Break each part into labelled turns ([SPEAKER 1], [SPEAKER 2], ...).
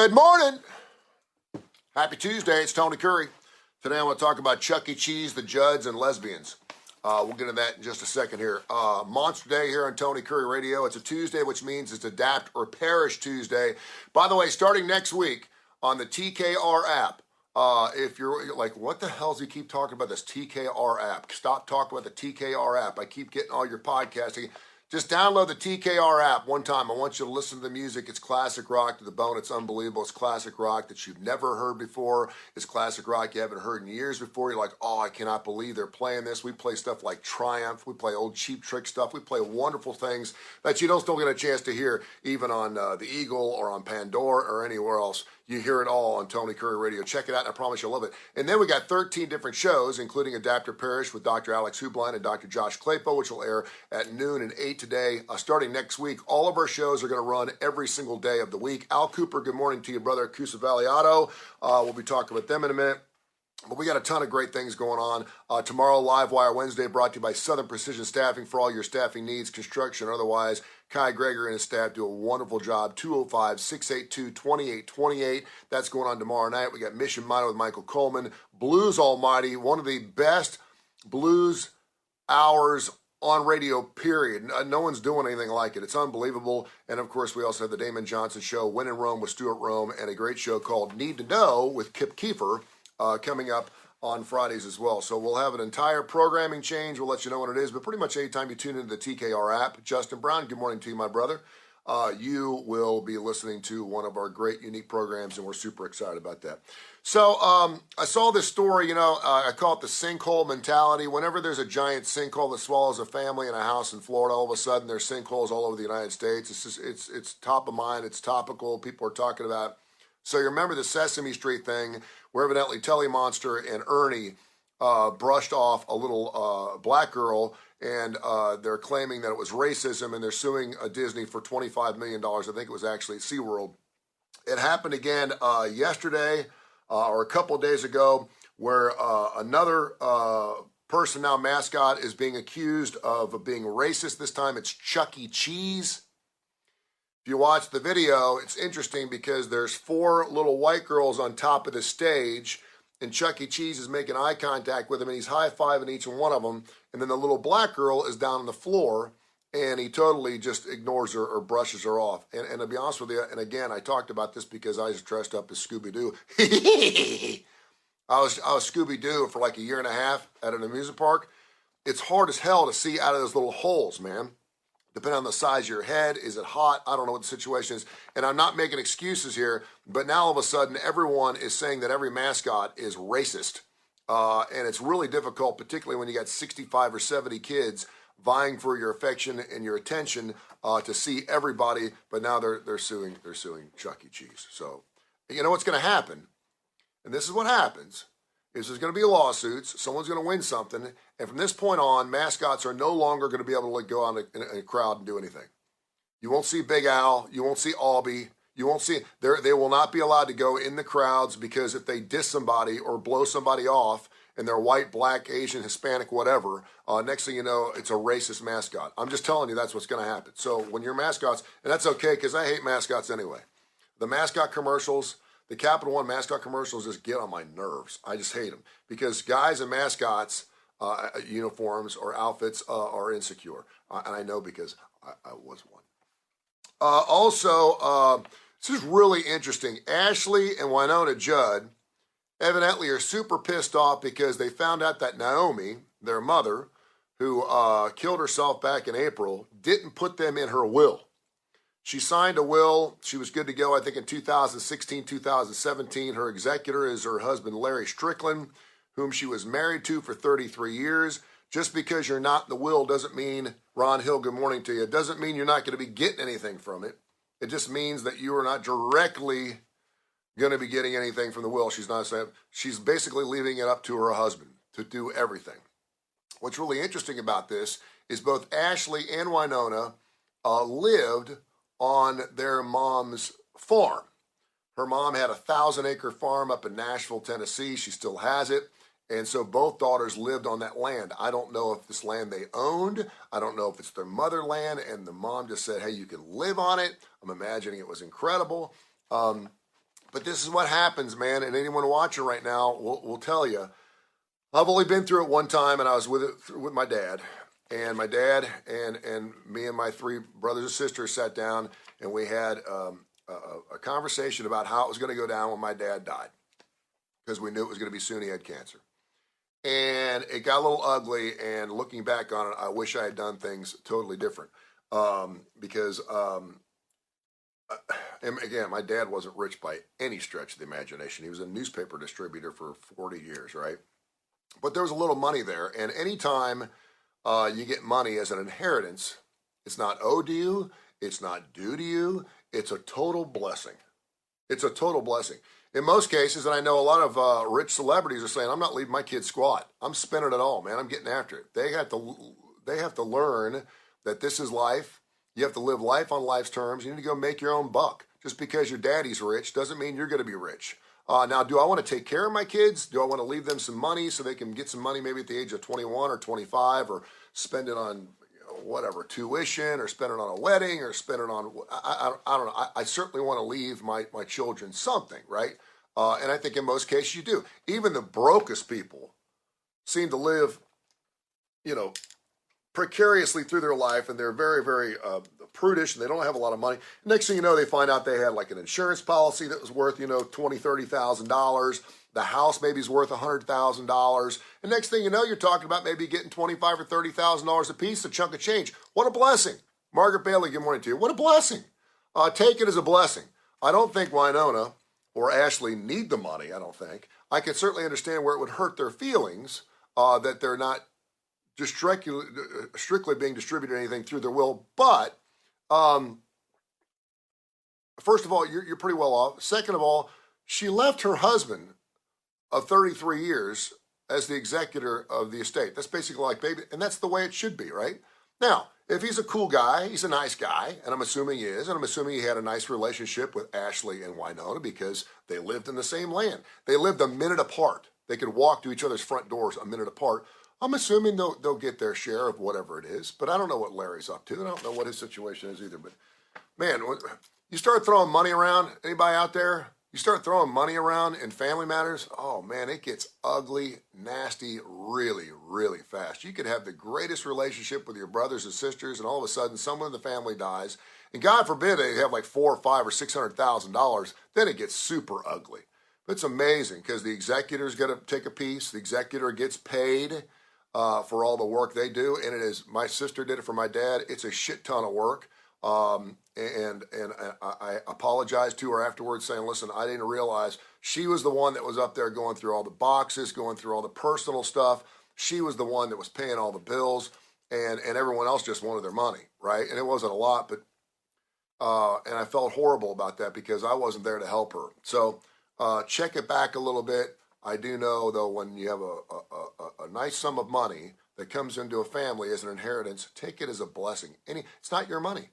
[SPEAKER 1] Good morning. Happy Tuesday. It's Tony Kurre. Today I want to talk about Chuck E. Cheese, the Judds, and lesbians. We'll get into that in just a second here. Monster Day here on Tony Kurre Radio. It's a Tuesday, which means it's Adapt or Perish Tuesday. By the way, starting next week on the TKR app, if you're like, what the hell does he keep talking about this TKR app? Stop talking about the TKR app. I keep getting all your podcasting. Just download the TKR app one time. I want you to listen to the music. It's classic rock to the bone. It's unbelievable. It's classic rock that you've never heard before. It's classic rock you haven't heard in years before. You're like, oh, I cannot believe they're playing this. We play stuff like Triumph. We play old Cheap Trick stuff. We play wonderful things that you don't still get a chance to hear even on the Eagle or on Pandora or anywhere else. You hear it all on Tony Kurre Radio. Check it out, and I promise you'll love it. And then we got 13 different shows, including Adapt or Perish with Dr. Alex Hubline and Dr. Josh Claypo, which will air at noon and 8 today. Starting next week, all of our shows are going to run every single day of the week. Al Cooper, good morning to you, brother. Cusa Valiato. We'll be talking about them in a minute. But we got a ton of great things going on. Tomorrow, Live Wire Wednesday, brought to you by Southern Precision Staffing for all your staffing needs, construction or otherwise. Kai Greger and his staff do a wonderful job. 205-682-2828. That's going on tomorrow night. We got Mission Minor with Michael Coleman. Blues Almighty, one of the best blues hours on radio, period. No one's doing anything like it. It's unbelievable. And, of course, we also have the Damon Johnson Show, When in Rome with Stuart Rome, and a great show called Need to Know with Kip Kiefer coming up on Fridays as well. So we'll have an entire programming change. We'll let you know what it is. But pretty much anytime you tune into the TKR app, Justin Brown, good morning to you, my brother. You will be listening to one of our great, unique programs, and we're super excited about that. So I saw this story, I call it the sinkhole mentality. Whenever there's a giant sinkhole that swallows a family in a house in Florida, all of a sudden there's sinkholes all over the United States. It's top of mind. It's topical. People are talking about it. So you remember the Sesame Street thing where evidently Telly Monster and Ernie brushed off a little black girl, and they're claiming that it was racism, and they're suing Disney for $25 million. I think it was actually SeaWorld. It happened again yesterday or a couple of days ago where another person, now mascot, is being accused of being racist. This time it's Chuck E. Cheese. If you watch the video, it's interesting because there's 4 little white girls on top of the stage, and Chuck E. Cheese is making eye contact with them, and he's high-fiving each one of them, and then the little black girl is down on the floor, and he totally just ignores her or brushes her off. And to be honest with you, and again, I talked about this because I was dressed up as Scooby-Doo. I was Scooby-Doo for like a year and a half at an amusement park. It's hard as hell to see out of those little holes, man. Depending on the size of your head, is it hot? I don't know what the situation is. And I'm not making excuses here, but now all of a sudden everyone is saying that every mascot is racist. And it's really difficult, particularly when you got 65 or 70 kids vying for your affection and your attention to see everybody. But now they're suing Chuck E. Cheese. So you know what's going to happen, and this is what happens, is there's going to be lawsuits, someone's going to win something, and from this point on, mascots are no longer going to be able to go out in a crowd and do anything. You won't see Big Al, you won't see Albie, you won't see, they will not be allowed to go in the crowds, because if they diss somebody or blow somebody off, and they're white, black, Asian, Hispanic, whatever, next thing you know, it's a racist mascot. I'm just telling you that's what's going to happen. So when you're mascots, and that's okay, because I hate mascots anyway. The mascot commercials, the Capital One mascot commercials just get on my nerves. I just hate them because guys and mascots uniforms or outfits are insecure. And I know because I was one. Also, this is really interesting. Ashley and Winona Judd evidently are super pissed off because they found out that Naomi, their mother, who killed herself back in April, didn't put them in her will. She signed a will. She was good to go, I think, in 2016, 2017. Her executor is her husband, Larry Strickland, whom she was married to for 33 years. Just because you're not in the will doesn't mean, Ron Hill, good morning to you, it doesn't mean you're not going to be getting anything from it. It just means that you are not directly going to be getting anything from the will. She's basically leaving it up to her husband to do everything. What's really interesting about this is both Ashley and Winona lived on their mom's farm. Her mom had a 1,000-acre farm up in Nashville, Tennessee. She still has it. And so both daughters lived on that land. I don't know if this land they owned. I don't know if it's their motherland. And the mom just said, hey, you can live on it. I'm imagining it was incredible. But this is what happens, man. And anyone watching right now will tell you. I've only been through it one time, and I was with my dad. And my dad and me and my three brothers and sisters sat down, and we had a conversation about how it was going to go down when my dad died, because we knew it was going to be soon. He had cancer. And it got a little ugly, and looking back on it, I wish I had done things totally different. Because, and again, my dad wasn't rich by any stretch of the imagination. He was a newspaper distributor for 40 years, right? But there was a little money there, and anytime you get money as an inheritance, it's not owed to you, it's not due to you, it's a total blessing. It's a total blessing. In most cases, and I know a lot of rich celebrities are saying, I'm not leaving my kids squat. I'm spending it all, man. I'm getting after it. They have to learn that this is life. You have to live life on life's terms. You need to go make your own buck. Just because your daddy's rich doesn't mean you're going to be rich. Now, do I want to take care of my kids? Do I want to leave them some money so they can get some money maybe at the age of 21 or 25, or spend it on whatever, tuition, or spend it on a wedding, or spend it on, I don't know. I certainly want to leave my children something, right? And I think in most cases you do. Even the brokest people seem to live, precariously through their life, and they're very, very prudish, and they don't have a lot of money. Next thing you know, they find out they had like an insurance policy that was worth, $20,000, $30,000. The house maybe is worth $100,000. And next thing you know, you're talking about maybe getting $25,000 or $30,000 a piece, a chunk of change. What a blessing. Margaret Bailey, good morning to you. What a blessing. Take it as a blessing. I don't think Winona or Ashley need the money, I don't think. I can certainly understand where it would hurt their feelings that they're not just strictly being distributed anything through their will. But first of all, you're pretty well off. Second of all, she left her husband of 33 years as the executor of the estate. That's basically like baby, and that's the way it should be, right? Now, if he's a cool guy, he's a nice guy, and I'm assuming he is, and I'm assuming he had a nice relationship with Ashley and Winona because they lived in the same land. They lived a minute apart. They could walk to each other's front doors a minute apart. I'm assuming they'll get their share of whatever it is, but I don't know what Larry's up to. I don't know what his situation is either. But man, you start throwing money around, anybody out there? You start throwing money around in family matters, oh man, it gets ugly, nasty, really, really fast. You could have the greatest relationship with your brothers and sisters, and all of a sudden someone in the family dies, and God forbid they have like $4 or $5 or $600,000, then it gets super ugly. It's amazing because the executor's got to take a piece. The executor gets paid for all the work they do, and it is. My sister did it for my dad. It's a shit ton of work. And I apologized to her afterwards saying, listen, I didn't realize she was the one that was up there going through all the boxes, going through all the personal stuff. She was the one that was paying all the bills, and everyone else just wanted their money, right? And it wasn't a lot, but, and I felt horrible about that because I wasn't there to help her. So, check it back a little bit. I do know though, when you have a nice sum of money that comes into a family as an inheritance, take it as a blessing. It's not your money.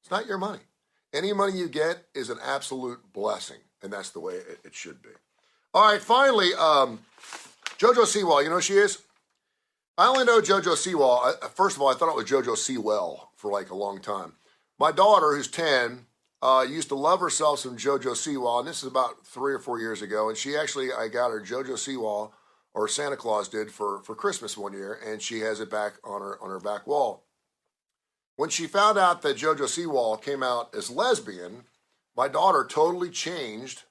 [SPEAKER 1] It's not your money. Any money you get is an absolute blessing, and that's the way it should be. All right, finally, JoJo Siwa, you know who she is? I only know JoJo Siwa. First of all, I thought it was JoJo Siwell for like a long time. My daughter, who's 10, used to love herself some JoJo Siwa, and this is about 3 or 4 years ago, and I got her JoJo Siwa, or Santa Claus did for Christmas one year, and she has it back on her back wall. When she found out that JoJo Siwa came out as lesbian, my daughter totally changed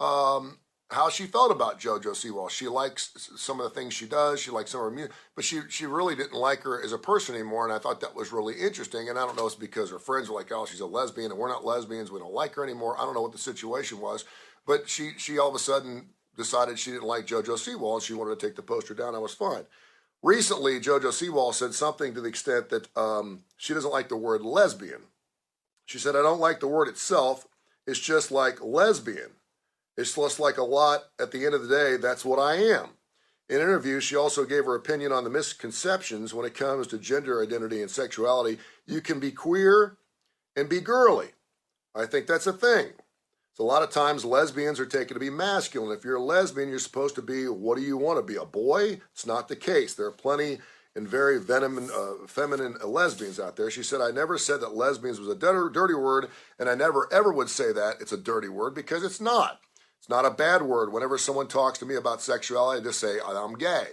[SPEAKER 1] how she felt about JoJo Siwa. She likes some of the things she does. She likes some of her music, but she really didn't like her as a person anymore, and I thought that was really interesting. And I don't know if it's because her friends were like, oh, she's a lesbian, and we're not lesbians. We don't like her anymore. I don't know what the situation was, but she all of a sudden decided she didn't like JoJo Siwa, and she wanted to take the poster down. I was fine. Recently, JoJo Siwa said something to the extent that she doesn't like the word lesbian. She said, I don't like the word itself. It's just like lesbian. It's just like a lot. At the end of the day, that's what I am. In an interview, she also gave her opinion on the misconceptions when it comes to gender identity and sexuality. You can be queer and be girly. I think that's a thing. So a lot of times lesbians are taken to be masculine. If you're a lesbian, you're supposed to be, what do you want to be, a boy? It's not the case. There are plenty and very feminine lesbians out there. She said, I never said that lesbians was a dirty word, and I never ever would say that it's a dirty word, because it's not. It's not a bad word. Whenever someone talks to me about sexuality, I just say, I'm gay.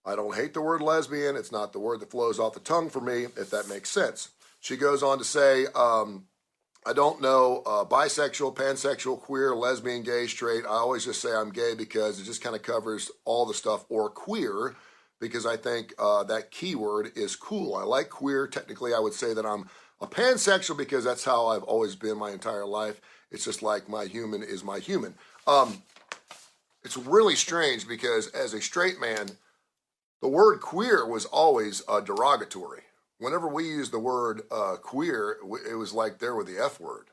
[SPEAKER 1] I don't hate the word lesbian. It's not the word that flows off the tongue for me, if that makes sense. She goes on to say, I don't know bisexual, pansexual, queer, lesbian, gay, straight. I always just say I'm gay because it just kind of covers all the stuff, or queer, because I think that keyword is cool. I like queer. Technically, I would say that I'm a pansexual because that's how I've always been my entire life. It's just like my human is my human. It's really strange because as a straight man, the word queer was always derogatory. Whenever we used the word queer, it was like there with the F word.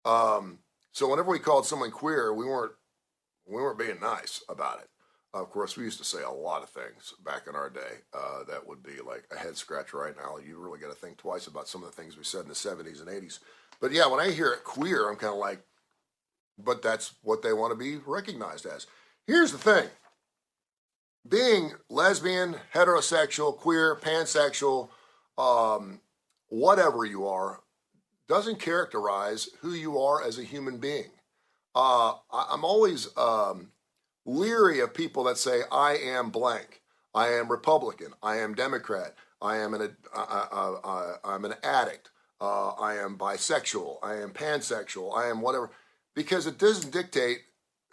[SPEAKER 1] So whenever we called someone queer, we weren't being nice about it. Of course, we used to say a lot of things back in our day that would be like a head scratcher right now. You really got to think twice about some of the things we said in the 70s and 80s. But yeah, when I hear it queer, I'm kind of like, but that's what they want to be recognized as. Here's the thing. Being lesbian, heterosexual, queer, pansexual, whatever you are, doesn't characterize who you are as a human being. I'm always leery of people that say, I am blank. I am Republican. I am Democrat. I'm an addict. I am bisexual. I am pansexual. I am whatever. Because it doesn't dictate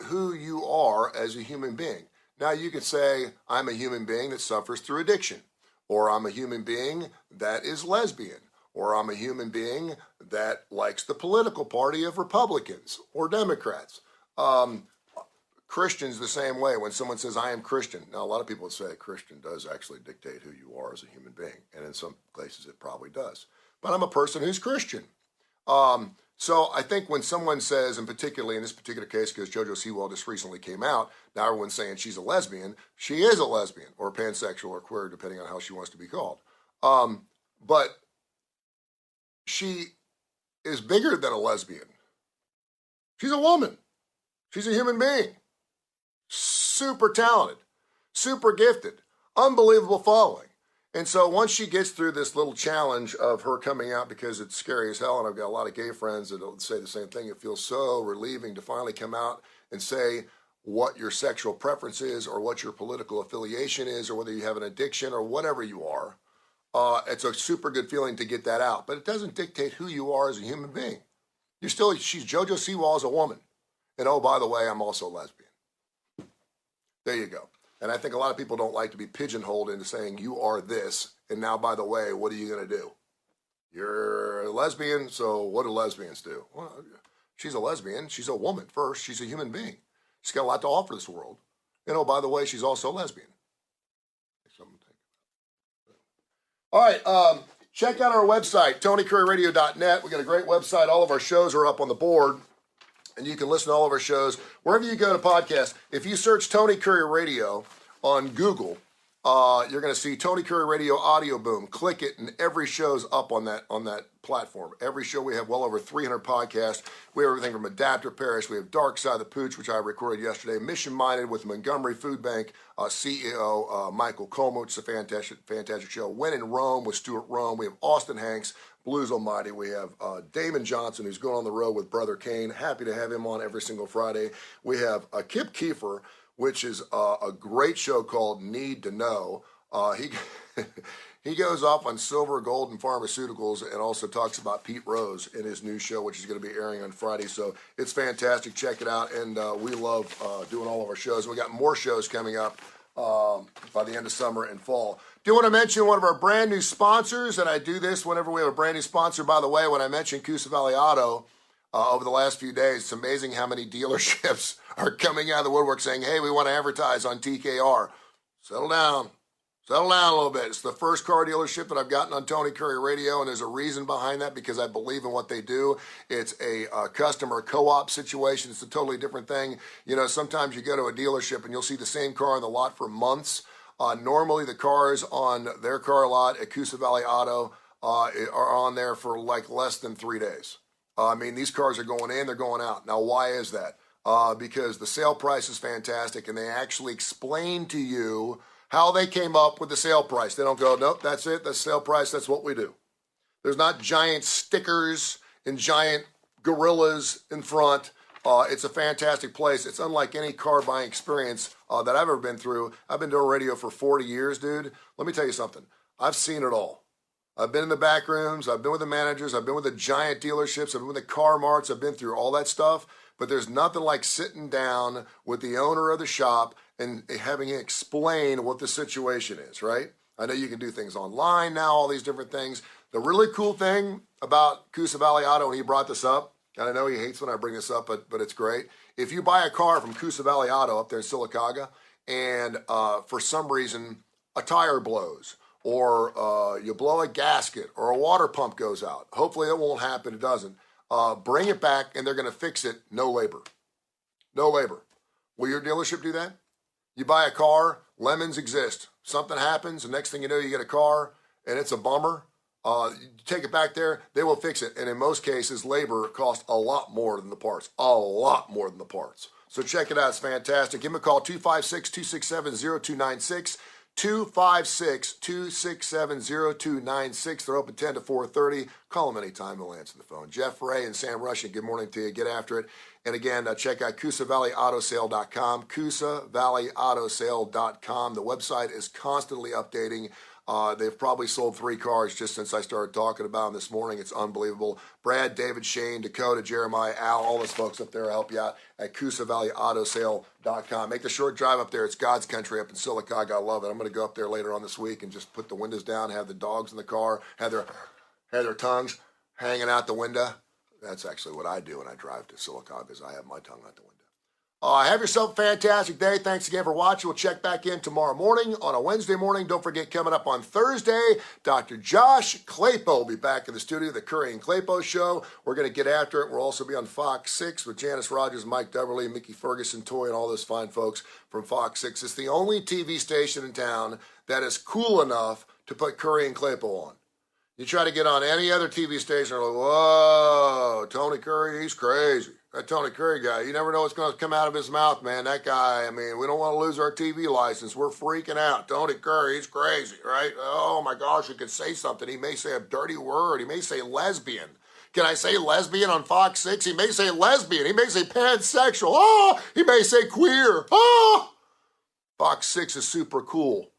[SPEAKER 1] who you are as a human being. Now, you could say, I'm a human being that suffers through addiction, or I'm a human being that is lesbian, or I'm a human being that likes the political party of Republicans or Democrats. Christians the same way. When someone says, I am Christian, now a lot of people would say Christian does actually dictate who you are as a human being, and in some places it probably does. But I'm a person who's Christian. So I think when someone says, and particularly in this particular case, because JoJo Siwa just recently came out, now everyone's saying she's a lesbian. She is a lesbian, or pansexual, or queer, depending on how she wants to be called. But she is bigger than a lesbian. She's a woman. She's a human being. Super talented, super gifted, unbelievable following. And so once she gets through this little challenge of her coming out, because it's scary as hell, and I've got a lot of gay friends that will say the same thing, it feels so relieving to finally come out and say what your sexual preference is, or what your political affiliation is, or whether you have an addiction or whatever you are. It's a super good feeling to get that out, but it doesn't dictate who you are as a human being. She's JoJo Siwa as a woman. And oh, by the way, I'm also lesbian. There you go. And I think a lot of people don't like to be pigeonholed into saying you are this, and now, by the way, what are you going to do? You're a lesbian, so what do lesbians do? Well, she's a lesbian. She's a woman first. She's a human being. She's got a lot to offer this world. And oh, by the way, she's also a lesbian. All right, check out our website, TonyCurryRadio.net. We got a great website. All of our shows are up on the board. And you can listen to all of our shows wherever you go to podcast. If you search Tony Curry Radio on Google, you're going to see Tony Curry Radio Audio Boom. Click it, and every show's up on that platform. Every show, we have well over 300 podcasts. We have everything from Adapter Parish. We have Dark Side of the Pooch, which I recorded yesterday. Mission Minded with Montgomery Food Bank CEO Michael Coleman, which is a fantastic show. When in Rome with Stuart Rome. We have Austin Hanks, Blues Almighty. We have Damon Johnson, who's going on the road with Brother Kane. Happy to have him on every single Friday. We have Kip Kiefer, which is a great show called Need to Know. He goes off on silver, gold, and pharmaceuticals, and also talks about Pete Rose in his new show, which is going to be airing on Friday. So it's fantastic. Check it out. And we love doing all of our shows. We got more shows coming up by the end of summer and fall. Do want to mention one of our brand new sponsors, and I do this whenever we have a brand new sponsor. By the way, when I mentioned Coosa Valley Auto over the last few days, it's amazing how many dealerships are coming out of the woodwork saying, hey, we want to advertise on TKR. Settle down a little bit. It's the first car dealership that I've gotten on Tony Curry Radio, and there's a reason behind that, because I believe in what they do. It's a customer co-op situation. It's a totally different thing. You know, sometimes you go to a dealership and you'll see the same car on the lot for months. Normally the cars on their car lot at Coosa Valley Auto are on there for like less than 3 days. I mean, these cars are going in, they're going out. Now, why is that? Because the sale price is fantastic, and they actually explain to you how they came up with the sale price. They don't go, nope, that's it, that's sale price, that's what we do. There's not giant stickers and giant gorillas in front. It's a fantastic place. It's unlike any car buying experience that I've ever been through. I've been doing radio for 40 years, dude. Let me tell you something. I've seen it all. I've been in the back rooms. I've been with the managers. I've been with the giant dealerships. I've been with the car marts. I've been through all that stuff. But there's nothing like sitting down with the owner of the shop and having him explain what the situation is, right? I know you can do things online now, all these different things. The really cool thing about Coosa Valley Auto, and he brought this up, and I know he hates when I bring this up, but it's great. If you buy a car from Coosa Valley Auto up there in Sylacauga, and for some reason a tire blows, or you blow a gasket, or a water pump goes out, hopefully it won't happen, it doesn't, bring it back and they're going to fix it, no labor. No labor. Will your dealership do that? You buy a car, lemons exist. Something happens, the next thing you know, you get a car, and it's a bummer. You take it back there, they will fix it. And in most cases, labor costs a lot more than the parts. A lot more than the parts. So check it out. It's fantastic. Give them a call, 256-267-0296. 256-267-0296. They're open 10 to 4:30. Call them anytime. They'll answer the phone. Jeff Ray and Sam Rushing, good morning to you. Get after it. And again, check out CoosaValleyAutoSale.com. CoosaValleyAutoSale.com. The website is constantly updating. They've probably sold 3 cars just since I started talking about them this morning. It's unbelievable. Brad, David, Shane, Dakota, Jeremiah, Al, all those folks up there will help you out at CoosaValleyAutoSale.com. Make the short drive up there. It's God's country up in Sylacauga. I love it. I'm going to go up there later on this week and just put the windows down, have the dogs in the car, have their tongues hanging out the window. That's actually what I do when I drive to Sylacauga, is I have my tongue out the window. Have yourself a fantastic day. Thanks again for watching. We'll check back in tomorrow morning on a Wednesday morning. Don't forget, coming up on Thursday, Dr. Josh Claypo will be back in the studio, the Kurre and Claypo Show. We're going to get after it. We'll also be on Fox 6 with Janice Rogers, Mike Deverly, Mickey Ferguson, Toy, and all those fine folks from Fox 6. It's the only TV station in town that is cool enough to put Kurre and Claypo on. You try to get on any other TV station, they're like, whoa, Tony Kurre, he's crazy. That Tony Kurre guy, you never know what's going to come out of his mouth, man. That guy, I mean, we don't want to lose our TV license. We're freaking out. Tony Kurre, he's crazy, right? Oh, my gosh, he could say something. He may say a dirty word. He may say lesbian. Can I say lesbian on Fox 6? He may say lesbian. He may say pansexual. Oh, he may say queer. Oh, Fox 6 is super cool.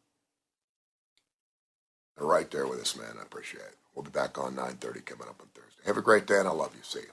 [SPEAKER 1] They're right there with us, man. I appreciate it. We'll be back on 9:30 coming up on Thursday. Have a great day, and I love you. See you.